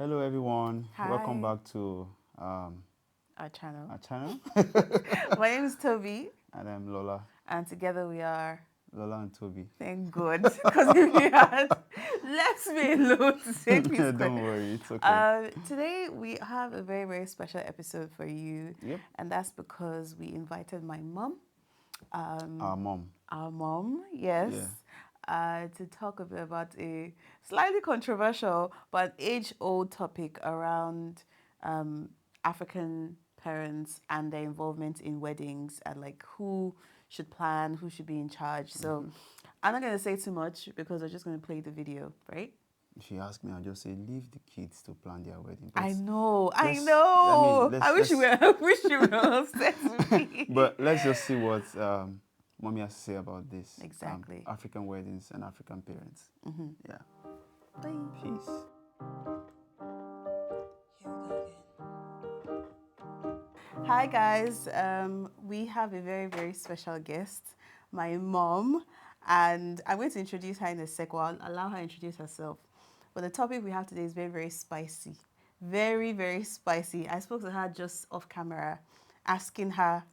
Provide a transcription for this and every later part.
Hello everyone. Hi. Welcome back to Our channel. our channel. My name is Tobi, And I'm Lola. and together we are. Lola and Tobi. Thank God, because if you had left me alone to say peace. Don't worry, it's okay. Today we have a very, very special episode for you, Yep. and that's because we invited my mom, Our mom. yes, to talk a bit about a slightly controversial but age-old topic around African parents and their involvement in weddings and like who should plan, who should be in charge. So I'm not going to say too much because we're just going to play the video, right? If you ask me, I'll just say leave the kids to plan their wedding. I But know. let's- I wish you were. I wish you were upset with me. But let's just see what mommy has to say about this. Exactly. African weddings and African parents. Yeah. Bye. Peace. Hi guys, we have a very, very special guest, my mom, and I'm going to introduce her in a sec. Well, I'll allow her to introduce herself. But the topic we have today is very, very spicy. Very, very spicy. I spoke to her just off camera, asking her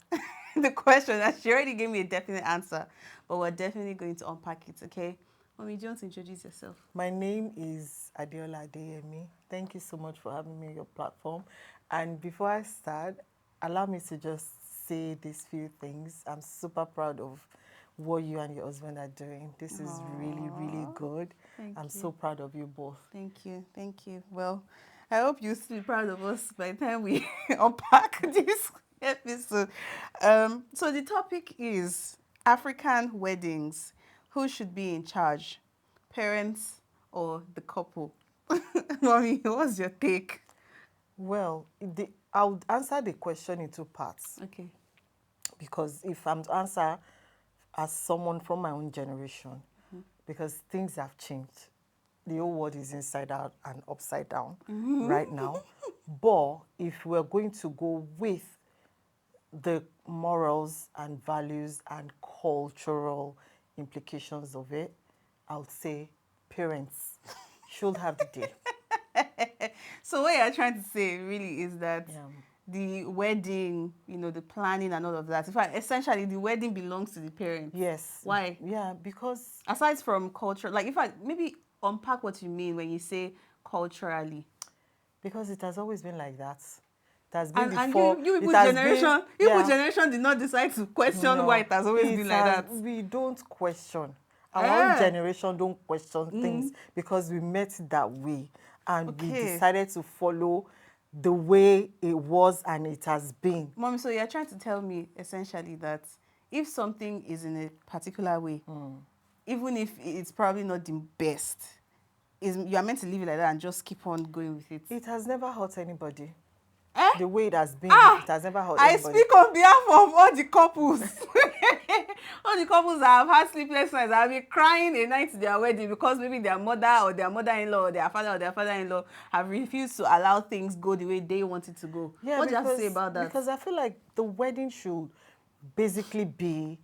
the question, and she already gave me a definite answer. But we're definitely going to unpack it, okay? Mommy, do you want to introduce yourself? My name is Adiola Adeyemi. Thank you so much for having me on your platform. And before I start, allow me to just say these few things. I'm super proud of what you and your husband are doing. This is really, really good. I'm so proud of you both. Thank you. Thank you. Well, I hope you still be proud of us by the time we unpack this episode. So the topic is African weddings. Who should be in charge? Parents or the couple? Mommy, what's your take? Well, I would answer the question in two parts. Okay. Because if I'm to answer as someone from my own generation, because things have changed. The whole world is inside out and upside down right now. But if we're going to go with the morals and values and cultural implications of it, I would say parents should have the day. So what you're trying to say really is that the wedding, the planning and all of that, in fact, essentially the wedding belongs to the parents. Yes. Why? Yeah, because aside from culture, like if I maybe unpack what you mean when you say culturally. Because it has always been like that. It has been And before. you people's generation, generation did not decide to question why it has always been like that. We don't question. Our own generation don't question things because we met that way and we decided to follow the way it was and it has been. Mommy, so you're trying to tell me essentially that if something is in a particular way, even if it's probably not the best, you are meant to leave it like that and just keep on going with it. It has never hurt anybody. The way it has been, it has never hurt anybody. I speak on behalf of all the couples. All the couples that have had sleepless nights, that have been crying a night to their wedding because maybe their mother or their mother-in-law or their father-in-law have refused to allow things go the way they want it to go. Yeah, what do you have to say about that? Because I feel like the wedding should basically be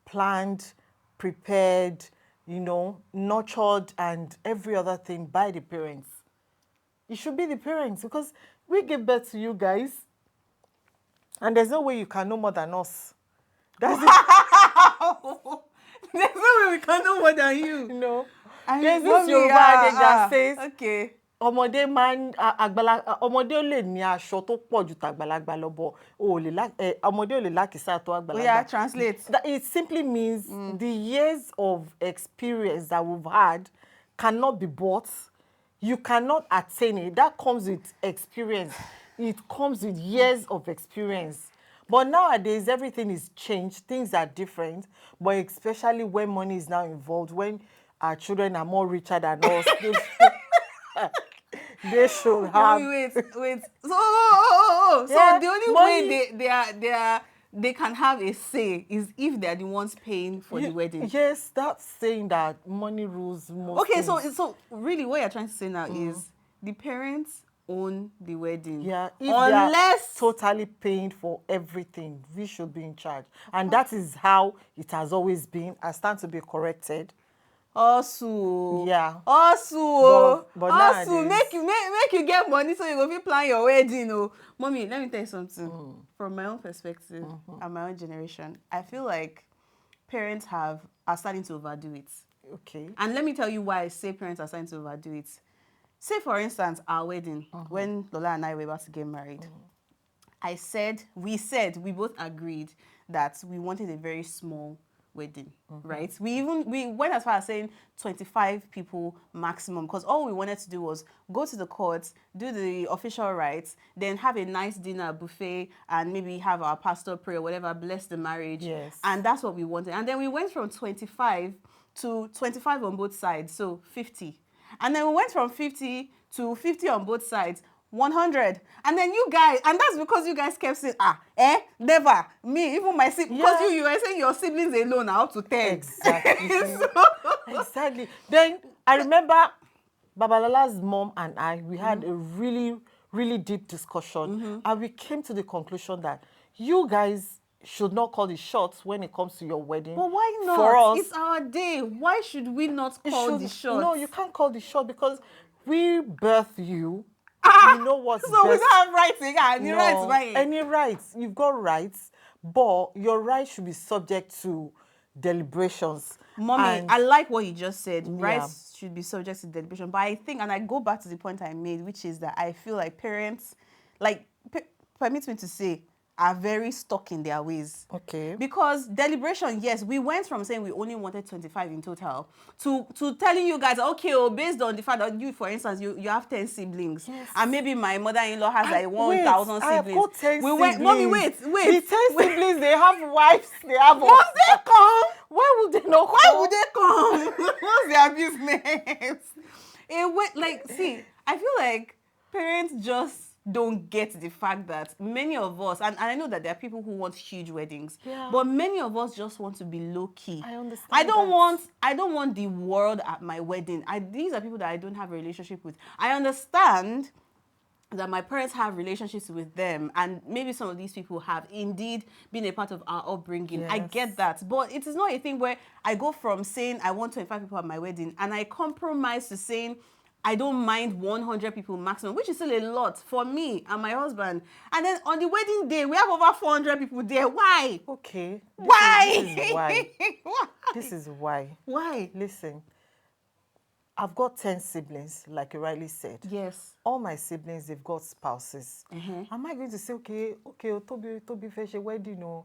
planned, prepared, nurtured and every other thing by the parents. It should be the parents because we give birth to you guys and there's no way you can know more than us. That's it. There's no way we can know more than you. No. There's this Yoruba adage that says, okay. ọmọdé ó lè ní aṣọ tó pọ̀ ju tàgbàlagbà lọ bọ̀ ọmọdé ò lè lákìsà tó àgbàlagbà. Yeah, translate. It simply means the years of experience that we've had cannot be bought. You cannot attain it. That comes with experience. It comes with years of experience. But nowadays, everything is changed. Things are different. But especially when money is now involved, when our children are more richer than us, they should have. Wait. So the only way they can have a say is if they are the ones paying for the wedding. Yes, that's saying that money rules most. Okay, things. so really what you're trying to say now is the parents own the wedding. Yeah, if unless they are totally paying for everything, we should be in charge. And that is how it has always been. I stand to be corrected. Also, Yeah. also, But also, nowadays, make you get money so you go fit plan your wedding. Oh, mommy, let me tell you something. From my own perspective and my own generation, I feel like parents are starting to overdo it. okay. And let me tell you why I say parents are starting to overdo it. Say, for instance, our wedding, when Lola and I were about to get married, we both agreed that we wanted a very small wedding, right? We went as far as saying 25 people maximum, because all we wanted to do was go to the court, do the official rites, then have a nice dinner buffet, and maybe have our pastor pray or whatever, bless the marriage. Yes. And that's what we wanted. And then we went from 25 to 25 on both sides, so 50. And then we went from 50 to 50 on both sides, 100. And then you guys, and that's because you guys kept saying, never. Me, even my siblings, because you were saying your siblings alone are up to 10. Exactly. So, Exactly. Then I remember Babalola's mom and I, we had a really, really deep discussion. And we came to the conclusion that you guys should not call the shots when it comes to your wedding. but why not? For us, It's our day. Why should we not call the shots? no, you can't call the shot because we birthed you. You know what's So we best. don't have rights again. Any rights, right? Any rights. You've got rights, but your rights should be subject to deliberations. Mommy, And I like what you just said. Rights should be subject to deliberation. But I think, and I go back to the point I made, which is that I feel like parents, permit me to say, are very stuck in their ways. Okay. Because deliberation, yes, we went from saying we only wanted 25 in total to telling you guys, okay, based on the fact that you, for instance, you have 10 siblings. Yes. And maybe my mother-in-law has like 1,000 siblings. I have got 10 we siblings. went, mommy, wait. The 10 siblings, they have wives, they have Must they come? Why would they not come? Why would they come? What's their business? See, I feel like parents just don't get the fact that many of us, and I know that there are people who want huge weddings, but many of us just want to be low key. I understand. I don't want the world at my wedding. These are people that I don't have a relationship with. I understand that my parents have relationships with them, and maybe some of these people have indeed been a part of our upbringing. Yes. I get that, but it is not a thing where I go from saying I want 25 people at my wedding and I compromise to saying I don't mind 100 people maximum, which is still a lot for me and my husband. And then on the wedding day, we have over 400 people there. Why? Okay. Why? This is why. Why? This is why. Why? Listen, I've got 10 siblings, like you rightly said. Yes. All my siblings, they've got spouses. Am I going to say, okay, Tobi fẹ́ ṣe wedding o,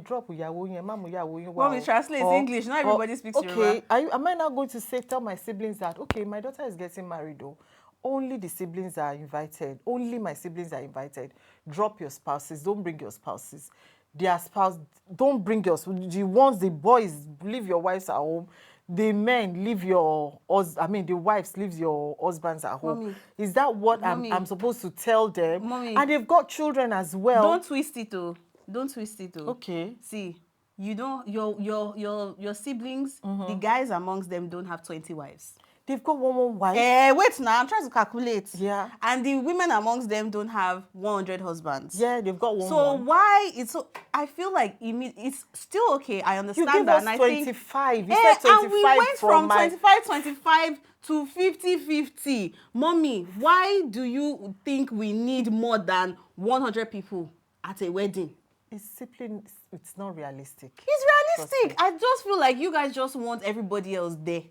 drop ìyàwó yẹn, má mú ìyàwó yẹn wá o. When we translate English, not everybody speaks Yoruba. Am I now going to tell my siblings that, okay, my daughter is getting married though. Only the siblings are invited. Only my siblings are invited. Drop your spouses. Don't bring your spouses. Their spouse, don't bring your, the boys, leave your wives at home. The men leave the wives leave your husbands at home. Mommy. Is that what I'm supposed to tell them? Mommy. And they've got children as well. Don't twist it, though. Don't twist it, though. Okay. See, you don't. Your siblings, the guys amongst them don't have 20 wives. They've got one wife. Wait now, I'm trying to calculate. Yeah. And the women amongst them don't have 100 husbands. Yeah, they've got one. So why it's so? I feel like it's still okay. I understand you give that. Us and 25. I think, you said 25 and we went from my 25 to 50. Mommy, why do you think we need more than 100 people at a wedding? It's not realistic. It's realistic. I just feel like you guys just want everybody else there.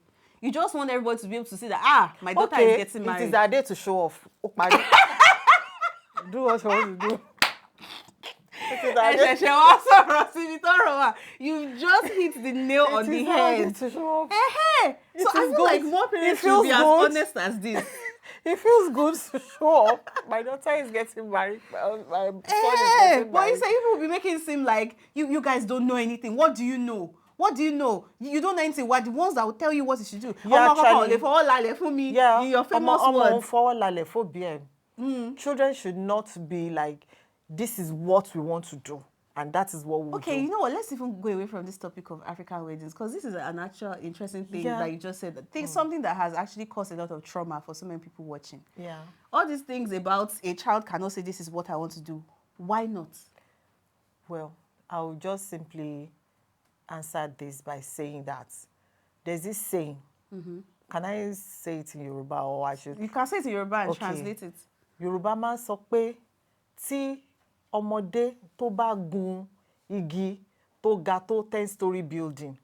You just want everybody to be able to see that, my daughter is getting married. It is our day to show off. Do what you want to do. You just hit the nail on the head. To show off. So I feel like more parents should be as honest as this. It feels good to show up. My daughter is getting married. My son is getting married. But you say people will be making it seem like you guys don't know anything. What do you know? What do you know? You don't know anything. What the ones that will tell you what you should do? Yeah, your famous words. Children should not be like, this is what we want to do, and that is what we do. Okay, you know what? Let's even go away from this topic of African weddings, because this is an actual interesting thing that you just said. Something that has actually caused a lot of trauma for so many people watching. Yeah. All these things about a child cannot say, this is what I want to do. Why not? Well, I will just simply answer this by saying that there's this saying. Can I say it in Yoruba or I should? You can say it in Yoruba and Okay. translate it. Yorùbá máa ń sọ pé tí ọmọdé tó bá gun igi tó ga tó 10-story building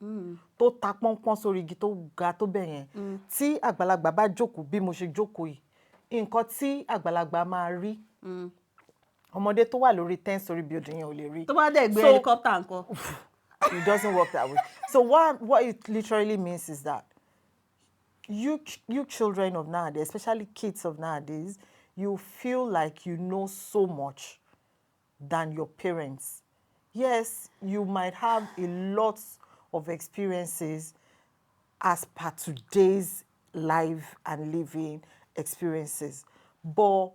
tó ta pọ́npọ́n sórí igi tó ga tó bẹ̀ yẹn tí àgbàlagbà bá jókòó bí mo ṣe jókòó yìí nǹkan tí àgbàlagbà máa rí ọmọdé tó wà lórí 10-story building yẹn ò lè rí. Tó bá dẹ̀ gbé helicopter nǹkan. It doesn't work that way. So what it literally means is that you children of nowadays, especially kids of nowadays, you feel like you know so much than your parents. Yes, you might have a lot of experiences as per today's life and living experiences. But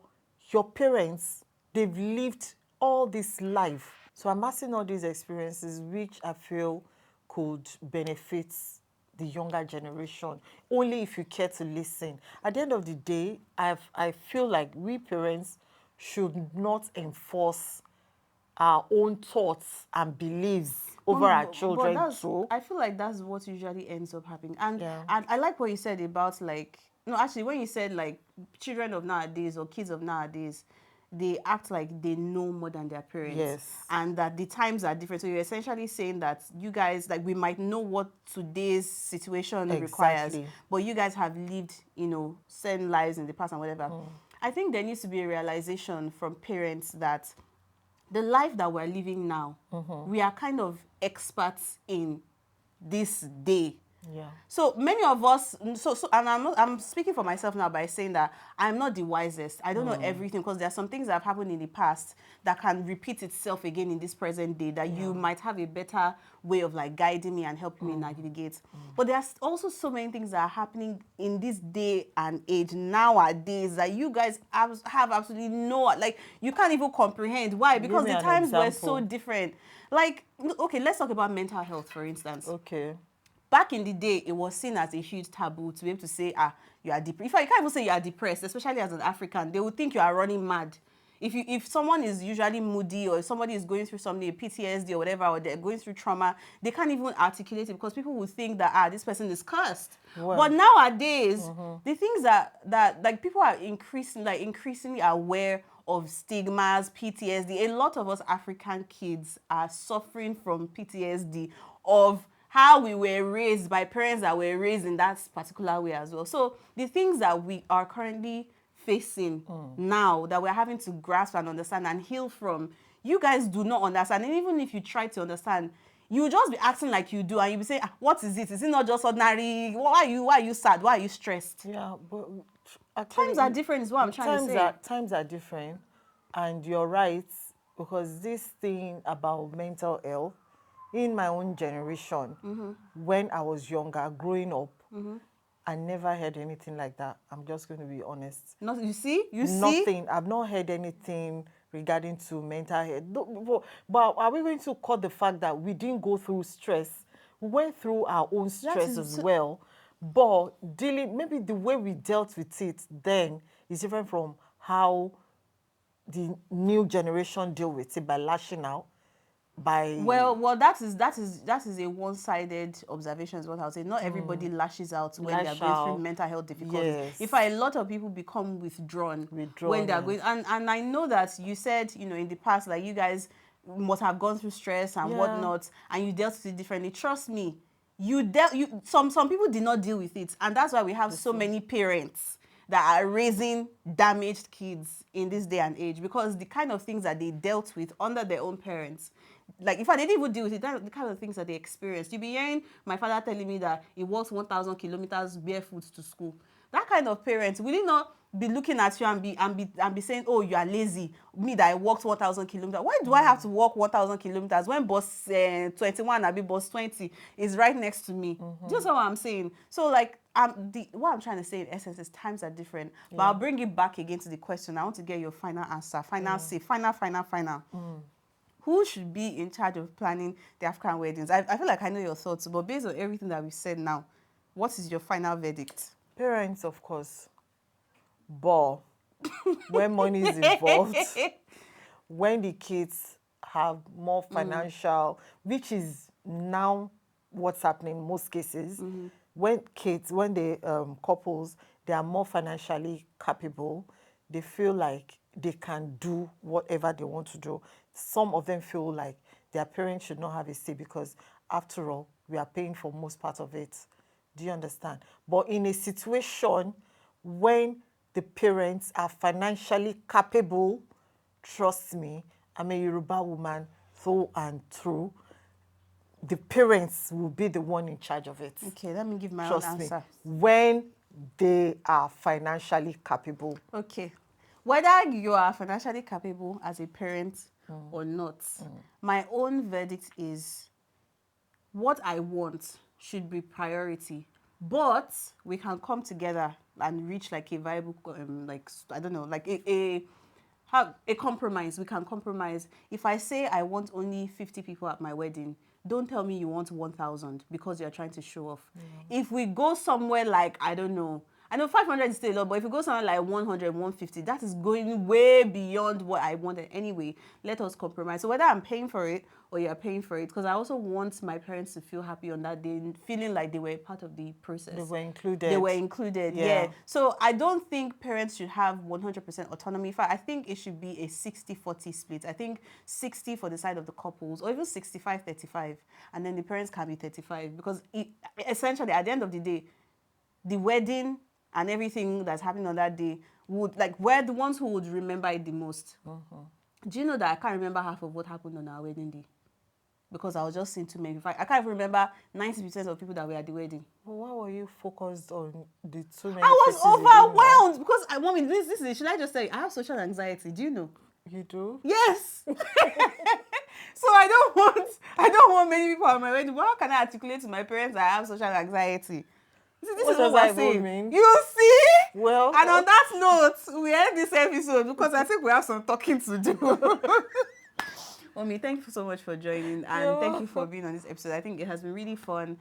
your parents, they've lived all this life. So I'm asking all these experiences which I feel could benefit the younger generation, only if you care to listen. At the end of the day, I feel like we parents should not enforce our own thoughts and beliefs over our children too. I feel like that's what usually ends up happening. And, Yeah. and I like what you said about like, no, actually when you said like children of nowadays or kids of nowadays, they act like they know more than their parents. Yes. And that the times are different. So you're essentially saying that you guys, like we might know what today's situation requires, but you guys have lived, certain lives in the past and whatever. I think there needs to be a realization from parents that the life that we're living now, we are kind of experts in this day. Yeah. So many of us, and I'm speaking for myself now by saying that I'm not the wisest. I don't know everything because there are some things that have happened in the past that can repeat itself again in this present day that you might have a better way of like guiding me and helping me navigate. But there's also so many things that are happening in this day and age nowadays that you guys have absolutely no, like you can't even comprehend. Why? Because the times were so different. Like, okay, let's talk about mental health, for instance. Okay. Back in the day, it was seen as a huge taboo to be able to say, you are depressed. In fact, you can't even say you are depressed, especially as an African. They would think you are running mad. If someone is usually moody or if somebody is going through something, a PTSD or whatever, or they're going through trauma, they can't even articulate it because people would think that, this person is cursed. Well, but nowadays, the things that like people are increasingly aware of stigmas, PTSD. A lot of us African kids are suffering from PTSD of how we were raised by parents that were raised in that particular way as well. So the things that we are currently facing now that we're having to grasp and understand and heal from, you guys do not understand. And even if you try to understand, you just be acting like you do and you'll be saying, what is it? Is it not just ordinary? Why are you sad? Why are you stressed? Yeah, but actually, times are different is what I'm trying to say. Times are different and you're right because this thing about mental health, in my own generation, when I was younger, growing up, I never heard anything like that. I'm just going to be honest. You see? Nothing. I've not heard anything regarding to mental health. But are we going to cut the fact that we didn't go through stress? We went through our own stress as well. But maybe the way we dealt with it then is different from how the new generation deal with it by lashing out. Well, that is a one-sided observation is what I would say. Not everybody lashes out when they're going through mental health difficulties. Yes. In fact, a lot of people become withdrawn when they're going. And I know that you said, in the past, like you guys must have gone through stress and whatnot, and you dealt with it differently. Trust me, some people did not deal with it, and that's why we have so many parents that are raising damaged kids in this day and age because the kind of things that they dealt with under their own parents, like in fact they didn't even deal with it, the kind of things that they experienced. You'll be hearing my father telling me that he walks 1,000 kilometers barefoot to school. That kind of parents, will he not be looking at you and be saying, oh, you are lazy? Me that I walked 1,000 kilometers. Why do I have to walk 1,000 kilometers when bus 21 and bus 20 is right next to me? Just what I'm saying. So like what I'm trying to say in essence is times are different. But I'll bring it back again to the question. I want to get your final answer, final. Who should be in charge of planning the African weddings? I feel like I know your thoughts, but based on everything that we've said now, what is your final verdict? Parents, of course. But when money is involved, when the kids have more financial, which is now what's happening in most cases, when couples, they are more financially capable, they feel like they can do whatever they want to do. Some of them feel like their parents should not have a say because, after all, we are paying for most part of it. Do you understand? But in a situation when the parents are financially capable, trust me, I'm a Yoruba woman through and through, the parents will be the one in charge of it. Okay, let me give my own Trust me. answer. When they are financially capable. Okay. Whether you are financially capable as a parent or not, my own verdict is what I want should be priority. But we can come together and reach like a viable, I don't know, like a compromise. We can compromise. If I say I want only 50 people at my wedding, don't tell me you want 1,000 because you're trying to show off. If we go somewhere like, I don't know, I know 500 is still a lot, but if you go somewhere like 100, 150, that is going way beyond what I wanted anyway. Let us compromise. So whether I'm paying for it or you're paying for it, because I also want my parents to feel happy on that day, feeling like they were part of the process. They were included. They were included, yeah. So I don't think parents should have 100% autonomy. In fact, I think it should be a 60-40 split. I think 60 for the side of the couples, or even 65-35, and then the parents can be 35. Because essentially, at the end of the day, the wedding and everything that's happening on that day we're the ones who would remember it the most. Do you know that I can't remember half of what happened on our wedding day? Because I was just seeing too many. In fact, I can't even remember 90% of people that were at the wedding. Well, why were you focused on the too many? I was overwhelmed because I want me. This is. Should I just say I have social anxiety? Do you know? You do? Yes. So I don't want many people at my wedding. But how can I articulate to my parents that I have social anxiety? This is what we're saying. Mean? You see? Well, and on that note, we end this episode because I think we have some talking to do. Mommy, thank you so much for joining and thank you for being on this episode. I think it has been really fun.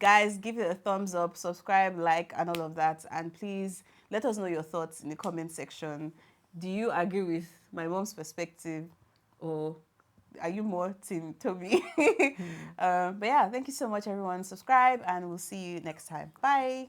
Guys, give it a thumbs up, subscribe, like, and all of that. And please let us know your thoughts in the comment section. Do you agree with my mom's perspective or are you more Team Tobi? But yeah, thank you so much, everyone. Subscribe and we'll see you next time. Bye.